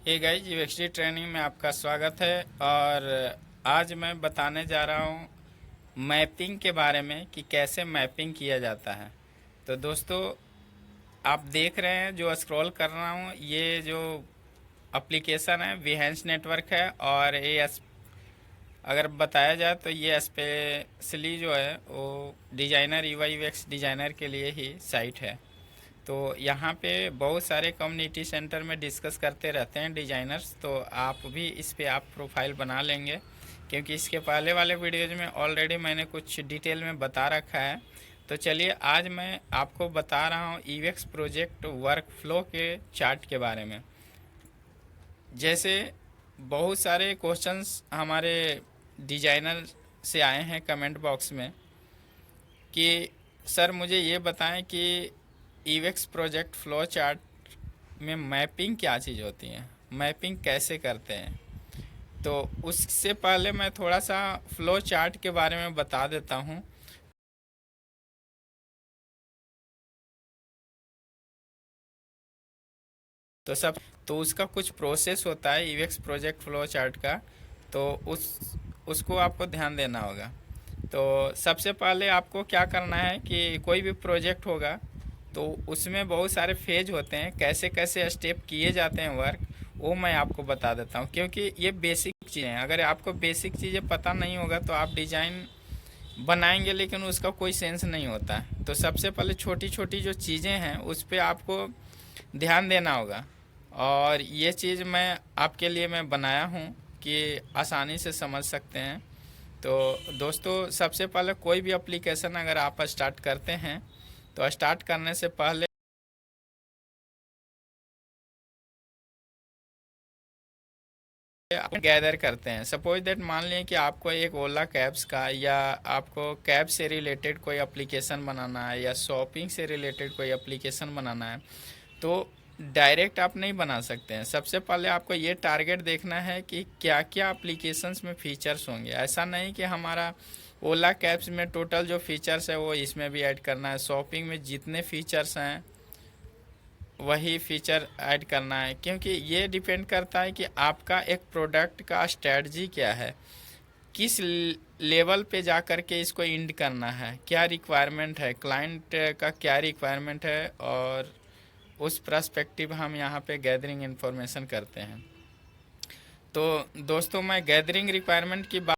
Hey guys, यूएक्सडी training में आपका स्वागत है। और आज मैं बताने जा रहा हूँ मैपिंग के बारे में कि कैसे मैपिंग किया जाता है। तो दोस्तों, आप देख रहे हैं जो स्क्रॉल कर रहा हूँ, ये जो एप्लीकेशन है विहेंस नेटवर्क है। और ये अगर बताया जाए तो ये स्पेशली जो है वो डिजाइनर यूआई यूएक्स डिजाइनर के लिए ही साइट है। तो यहाँ पे बहुत सारे कम्युनिटी सेंटर में डिस्कस करते रहते हैं डिजाइनर्स। तो आप भी इस पे आप प्रोफाइल बना लेंगे, क्योंकि इसके पहले वाले वीडियोज में ऑलरेडी मैंने कुछ डिटेल में बता रखा है। तो चलिए, आज मैं आपको बता रहा हूँ यूएक्स प्रोजेक्ट वर्क फ्लो के चार्ट के बारे में। जैसे बहुत सारे क्वेश्चंस हमारे डिजाइनर से आए हैं कमेंट बॉक्स में कि सर मुझे ये बताएं कि ईवेक्स प्रोजेक्ट फ्लो चार्ट में मैपिंग क्या चीज़ होती है, मैपिंग कैसे करते हैं। तो उससे पहले मैं थोड़ा सा फ्लो चार्ट के बारे में बता देता हूँ। तो सब तो उसका कुछ प्रोसेस होता है ईवेक्स प्रोजेक्ट फ्लो चार्ट का। तो उसको आपको ध्यान देना होगा। तो सबसे पहले आपको क्या करना है कि कोई भी प्रोजेक्ट होगा तो उसमें बहुत सारे फेज होते हैं, कैसे कैसे स्टेप किए जाते हैं वर्क, वो मैं आपको बता देता हूँ। क्योंकि ये बेसिक चीज़ें हैं, अगर आपको बेसिक चीज़ें पता नहीं होगा तो आप डिज़ाइन बनाएंगे लेकिन उसका कोई सेंस नहीं होता है। तो सबसे पहले छोटी छोटी जो चीज़ें हैं उस पर आपको ध्यान देना होगा। और ये चीज़ मैं आपके लिए मैं बनाया हूँ कि आसानी से समझ सकते हैं। तो दोस्तों, सबसे पहले कोई भी एप्लीकेशन अगर आप स्टार्ट करते हैं तो स्टार्ट करने से पहले आप गैदर करते हैं। सपोज दैट मान लें कि आपको एक ओला कैब्स का या आपको कैब से रिलेटेड कोई एप्लीकेशन बनाना है या शॉपिंग से रिलेटेड कोई एप्लीकेशन बनाना है, तो डायरेक्ट आप नहीं बना सकते हैं। सबसे पहले आपको ये टारगेट देखना है कि क्या क्या एप्लीकेशंस में फीचर्स होंगे। ऐसा नहीं कि हमारा ओला कैब्स में टोटल जो फीचर्स है वो इसमें भी ऐड करना है, शॉपिंग में जितने फीचर्स हैं वही फीचर ऐड करना है। क्योंकि ये डिपेंड करता है कि आपका एक प्रोडक्ट का स्ट्रेटजी क्या है, किस लेवल पे जा कर के इसको इंड करना है, क्या रिक्वायरमेंट है, क्लाइंट का क्या रिक्वायरमेंट है, और उस पर्सपेक्टिव हम यहाँ पे गैदरिंग इन्फॉर्मेशन करते हैं। तो दोस्तों, मैं गैदरिंग रिक्वायरमेंट की बात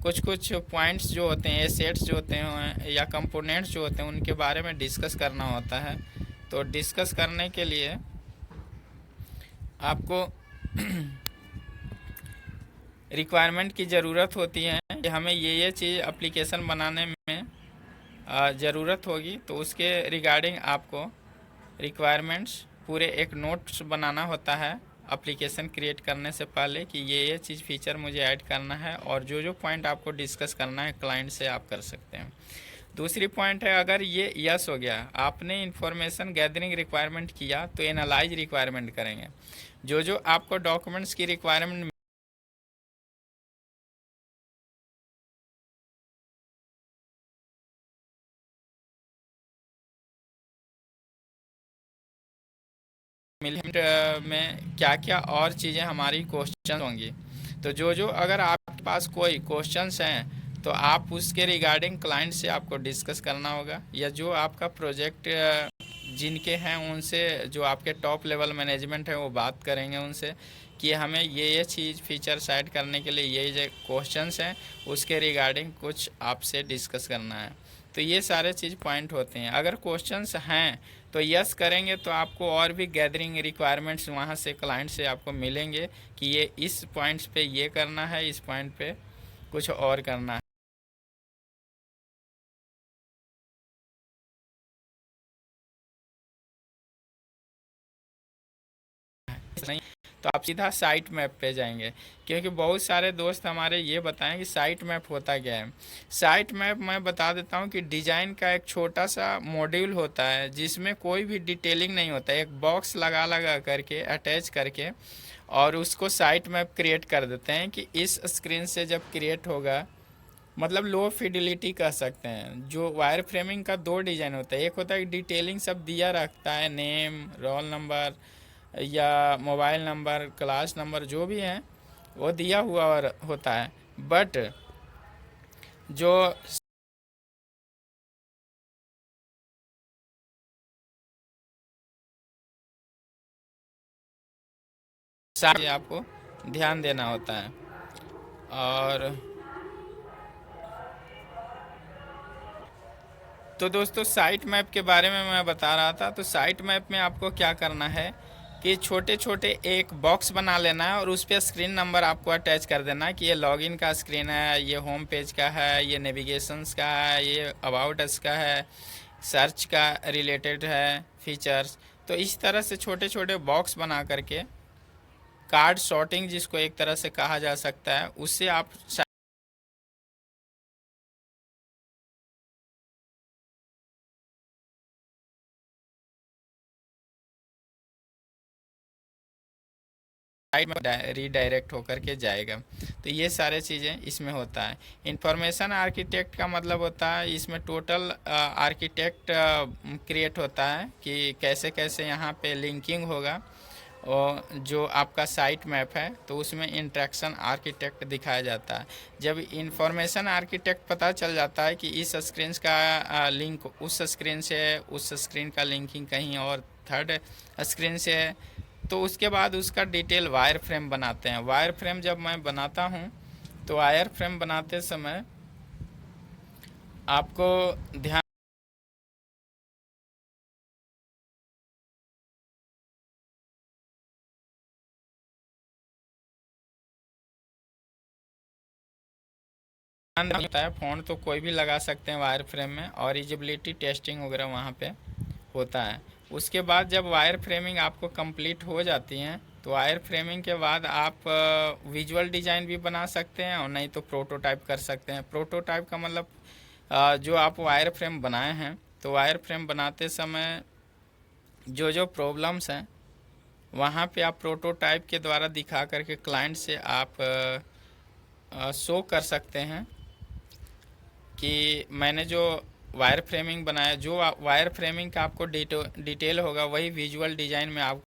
कुछ कुछ पॉइंट्स जो होते हैं, एसेट्स जो होते हैं या कंपोनेंट्स जो होते हैं उनके बारे में डिस्कस करना होता है। तो डिस्कस करने के लिए आपको रिक्वायरमेंट की ज़रूरत होती है कि हमें ये चीज़ एप्लीकेशन बनाने में ज़रूरत होगी। तो उसके रिगार्डिंग आपको रिक्वायरमेंट्स पूरे एक नोट्स बनाना होता है एप्लीकेशन क्रिएट करने से पहले कि ये चीज़ फीचर मुझे ऐड करना है, और जो जो पॉइंट आपको डिस्कस करना है क्लाइंट से आप कर सकते हैं। दूसरी पॉइंट है, अगर ये यस हो गया, आपने इन्फॉर्मेशन गैदरिंग रिक्वायरमेंट किया, तो एनालाइज रिक्वायरमेंट करेंगे। जो जो आपको डॉक्यूमेंट्स की रिक्वायरमेंट में क्या क्या और चीज़ें हमारी क्वेश्चन होंगी। तो जो जो अगर आपके पास कोई क्वेश्चंस हैं तो आप उसके रिगार्डिंग क्लाइंट से आपको डिस्कस करना होगा, या जो आपका प्रोजेक्ट जिनके हैं उनसे, जो आपके टॉप लेवल मैनेजमेंट है वो बात करेंगे उनसे कि हमें ये चीज़ फीचर ऐड करने के लिए ये क्वेश्चंस हैं, उसके रिगार्डिंग कुछ आपसे डिस्कस करना है। तो ये सारे चीज़ पॉइंट होते हैं। अगर क्वेश्चंस हैं तो यस करेंगे तो आपको और भी गैदरिंग रिक्वायरमेंट्स वहाँ से क्लाइंट से आपको मिलेंगे कि ये इस पॉइंट्स पे ये करना है, इस पॉइंट पे कुछ और करना है। नहीं तो आप सीधा साइट मैप पे जाएंगे। क्योंकि बहुत सारे दोस्त हमारे ये बताएं कि साइट मैप होता क्या है। साइट मैप मैं बता देता हूँ कि डिज़ाइन का एक छोटा सा मॉड्यूल होता है जिसमें कोई भी डिटेलिंग नहीं होता है, एक बॉक्स लगा लगा करके अटैच करके और उसको साइट मैप क्रिएट कर देते हैं कि इस स्क्रीन से जब क्रिएट होगा, मतलब लो फिडिलिटी कह सकते हैं। जो वायर फ्रेमिंग का दो डिज़ाइन होता है, एक होता है डिटेलिंग सब दिया रखता है, नेम, रोल नंबर या मोबाइल नंबर, क्लास नंबर जो भी है वो दिया हुआ होता है। बट जो सारे आपको ध्यान देना होता है। और तो दोस्तों साइट मैप के बारे में मैं बता रहा था। तो साइट मैप में आपको क्या करना है कि छोटे छोटे एक बॉक्स बना लेना है और उस पर स्क्रीन नंबर आपको अटैच कर देना है कि ये लॉगिन का स्क्रीन है, ये होम पेज का है, ये नेविगेशंस का है, ये अबाउट अस का है, सर्च का रिलेटेड है फीचर्स। तो इस तरह से छोटे छोटे बॉक्स बना करके कार्ड सॉर्टिंग जिसको एक तरह से कहा जा सकता है, उससे आप साइट में रीडायरेक्ट होकर के जाएगा। तो ये सारे चीज़ें इसमें होता है। इंफॉर्मेशन आर्किटेक्ट का मतलब होता है इसमें टोटल आर्किटेक्ट क्रिएट होता है कि कैसे कैसे यहाँ पे लिंकिंग होगा। और जो आपका साइट मैप है तो उसमें इंट्रैक्शन आर्किटेक्ट दिखाया जाता है। जब इंफॉर्मेशन आर्किटेक्ट पता चल जाता है कि इस स्क्रीन का लिंक उस स्क्रीन से है, उस स्क्रीन का लिंकिंग कहीं और थर्ड स्क्रीन से है, तो उसके बाद उसका डिटेल वायर फ्रेम बनाते हैं। वायर फ्रेम जब मैं बनाता हूँ तो वायर फ्रेम बनाते समय आपको ध्यान होता है। फ़ॉन्ट तो कोई भी लगा सकते हैं वायर फ्रेम में, और यूजिबिलिटी टेस्टिंग वगैरह वहाँ पे होता है। उसके बाद जब वायर फ्रेमिंग आपको कंप्लीट हो जाती हैं तो वायर फ्रेमिंग के बाद आप विजुअल डिज़ाइन भी बना सकते हैं और नहीं तो प्रोटोटाइप कर सकते हैं। प्रोटोटाइप का मतलब जो आप वायर फ्रेम बनाए हैं तो वायर फ्रेम बनाते समय जो जो प्रॉब्लम्स हैं वहाँ पे आप प्रोटोटाइप के द्वारा दिखा करके क्लाइंट से आप शो कर सकते हैं कि मैंने जो वायर फ्रेमिंग बनाया, जो वायर फ्रेमिंग का आपको डिटेल होगा वही विजुअल डिज़ाइन में आपको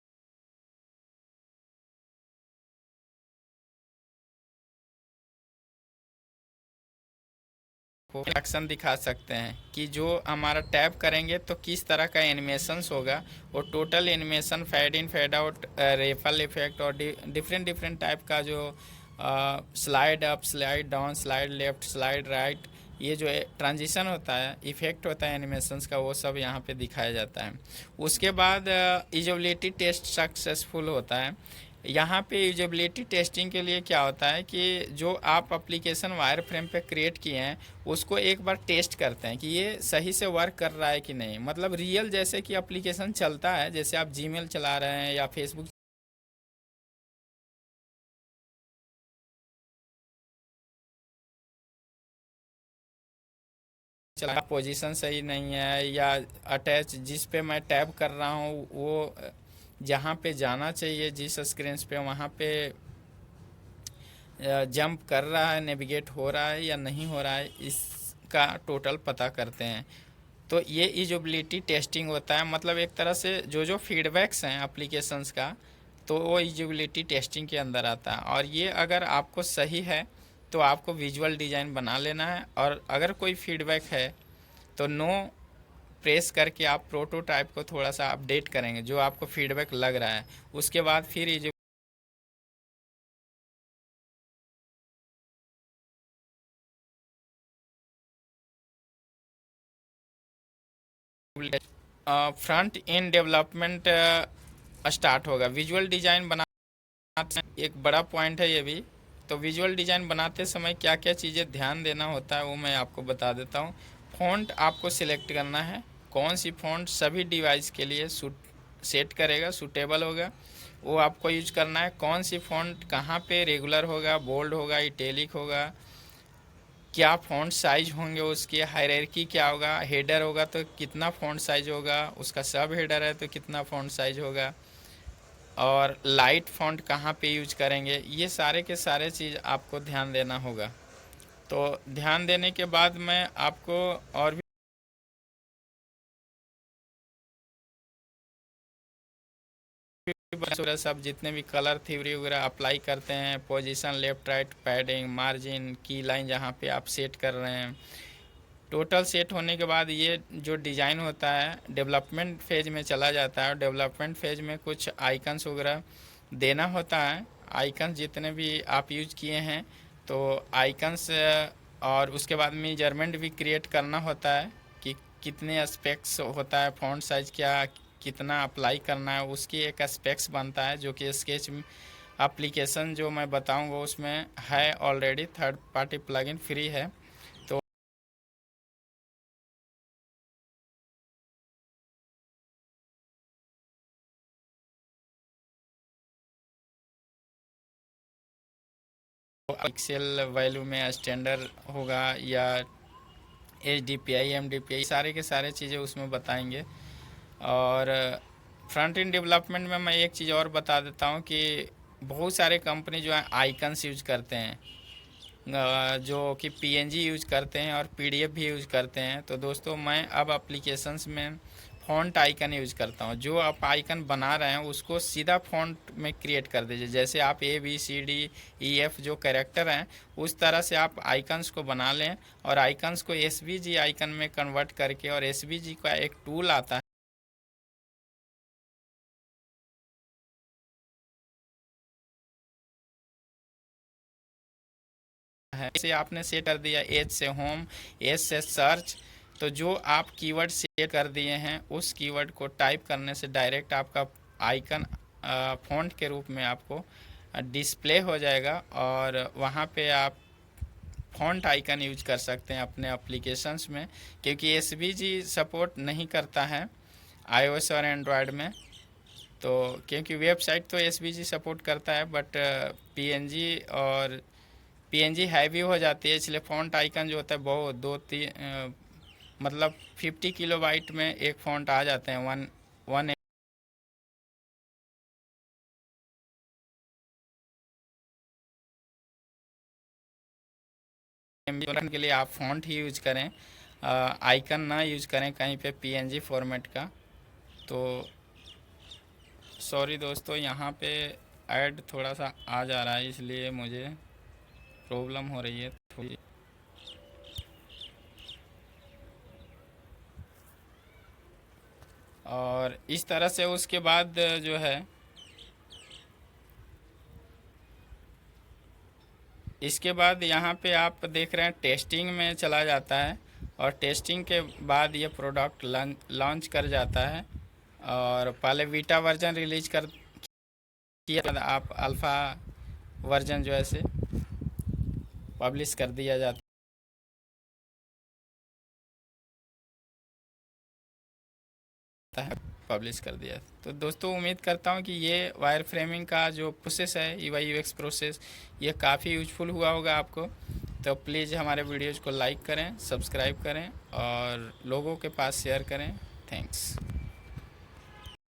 एक्शन दिखा सकते हैं कि जो हमारा टैप करेंगे तो किस तरह का एनिमेशंस होगा। और total animation fade in fade out, ripple effect और डिफरेंट डिफरेंट टाइप का जो slide up, slide down, slide left, slide right, ये जो ट्रांजिशन होता है, इफेक्ट होता है एनिमेशंस का, वो सब यहाँ पे दिखाया जाता है। उसके बाद यूजेबिलिटी टेस्ट सक्सेसफुल होता है। यहाँ पे यूजेबिलिटी टेस्टिंग के लिए क्या होता है कि जो आप एप्लीकेशन वायर फ्रेम पे क्रिएट किए हैं उसको एक बार टेस्ट करते हैं कि ये सही से वर्क कर रहा है कि नहीं। मतलब रियल जैसे कि एप्लीकेशन चलता है, जैसे आप जीमेल चला रहे हैं या फेसबुक चला, पोजीशन सही नहीं है या अटैच जिस पे मैं टैब कर रहा हूँ वो जहाँ पे जाना चाहिए जिस स्क्रीन पे वहाँ पे जंप कर रहा है, नेविगेट हो रहा है या नहीं हो रहा है, इसका टोटल पता करते हैं। तो ये यूजेबिलिटी टेस्टिंग होता है। मतलब एक तरह से जो जो फीडबैक्स हैं एप्लीकेशंस का तो वो यूजेबिलिटी टेस्टिंग के अंदर आता है। और ये अगर आपको सही है तो आपको विजुअल डिज़ाइन बना लेना है, और अगर कोई फीडबैक है तो नो प्रेस करके आप प्रोटोटाइप को थोड़ा सा अपडेट करेंगे जो आपको फीडबैक लग रहा है। उसके बाद फिर ये फ्रंट एंड डेवलपमेंट स्टार्ट होगा। विजुअल डिज़ाइन बनाते एक बड़ा पॉइंट है ये भी। तो विजुअल डिज़ाइन बनाते समय क्या क्या चीज़ें ध्यान देना होता है वो मैं आपको बता देता हूँ। फ़ॉन्ट आपको सिलेक्ट करना है, कौन सी फ़ॉन्ट सभी डिवाइस के लिए सेट करेगा, सूटेबल होगा, वो आपको यूज करना है। कौन सी फ़ॉन्ट कहाँ पे रेगुलर होगा, बोल्ड होगा, इटैलिक होगा, क्या फ़ॉन्ट साइज होंगे, उसकी हायरार्की क्या होगा, हेडर होगा तो कितना फ़ॉन्ट साइज होगा, उसका सब हेडर है तो कितना फ़ॉन्ट साइज होगा, और लाइट फ़ॉन्ट कहाँ पे यूज करेंगे, ये सारे के सारे चीज़ आपको ध्यान देना होगा। तो ध्यान देने के बाद मैं आपको और भी वगैरह सब जितने भी कलर थ्योरी वगैरह अप्लाई करते हैं, position, left right, padding, margin, की लाइन जहाँ पे आप सेट कर रहे हैं, टोटल सेट होने के बाद ये जो डिज़ाइन होता है डेवलपमेंट फेज में चला जाता है। डेवलपमेंट फेज में कुछ आइकन्स वगैरह देना होता है। आइकन्स जितने भी आप यूज किए हैं तो आइकन्स, और उसके बाद मेजरमेंट भी क्रिएट करना होता है कि कितने एस्पेक्ट्स होता है, फॉन्ट साइज क्या कितना अप्लाई करना है, उसकी एक एस्पेक्ट्स बनता है जो कि स्केच एप्लीकेशन जो मैं बताऊंगा उसमें है already, third party plugin free है। तो पिक्सल वैल्यू में स्टैंडर्ड होगा या HDPI, MDPI, सारे के सारे चीज़ें उसमें बताएंगे। और फ्रंट एंड डेवलपमेंट में मैं एक चीज़ और बता देता हूँ कि बहुत सारे कंपनी जो है आइकन्स यूज करते हैं, जो कि PNG यूज करते हैं और PDF भी यूज करते हैं। तो दोस्तों मैं अब एप्लीकेशंस में फ़ॉन्ट आइकन यूज करता हूँ। जो आप आइकन बना रहे हैं उसको सीधा फ़ॉन्ट में क्रिएट कर दीजिए। जैसे आप ABCDEF जो कैरेक्टर हैं उस तरह से आप आइकन्स को बना लें और आइकन्स को SVG आइकन में कन्वर्ट करके, और SVG का एक टूल आता है, इसे आपने सेट कर दिया H से होम, S से सर्च। तो जो आप कीवर्ड सेट कर दिए हैं उस कीवर्ड को टाइप करने से डायरेक्ट आपका आइकन फ़ॉन्ट के रूप में आपको डिस्प्ले हो जाएगा, और वहाँ पे आप फ़ॉन्ट आइकन यूज कर सकते हैं अपने एप्लीकेशंस में। क्योंकि SVG सपोर्ट नहीं करता है iOS और एंड्रॉयड में। तो क्योंकि वेबसाइट तो SVG सपोर्ट करता है बट PNG हैवी हो जाती है, इसलिए फ़ॉन्ट आइकन जो होता है बहुत दो तीन मतलब 50 किलोबाइट में एक फ़ॉन्ट आ जाते हैं, वन MB के लिए आप फ़ॉन्ट ही यूज करें, आइकन ना यूज करें कहीं पे PNG फॉर्मेट का। तो सॉरी दोस्तों, यहाँ पे ऐड थोड़ा सा आ जा रहा है इसलिए मुझे प्रॉब्लम हो रही है थोड़ी। और इस तरह से उसके बाद जो है, इसके बाद यहाँ पे आप देख रहे हैं टेस्टिंग में चला जाता है, और टेस्टिंग के बाद ये प्रोडक्ट लॉन्च कर जाता है। और पहले बीटा वर्जन रिलीज कर किया, आप अल्फ़ा वर्जन जो है से पब्लिश कर दिया जाता है, पब्लिश कर दिया। तो दोस्तों उम्मीद करता हूँ कि ये वायर फ्रेमिंग का जो प्रोसेस है, UI UX प्रोसेस, ये काफ़ी यूजफुल हुआ होगा आपको। तो प्लीज़ हमारे वीडियोज़ को लाइक करें, सब्सक्राइब करें और लोगों के पास शेयर करें। थैंक्स।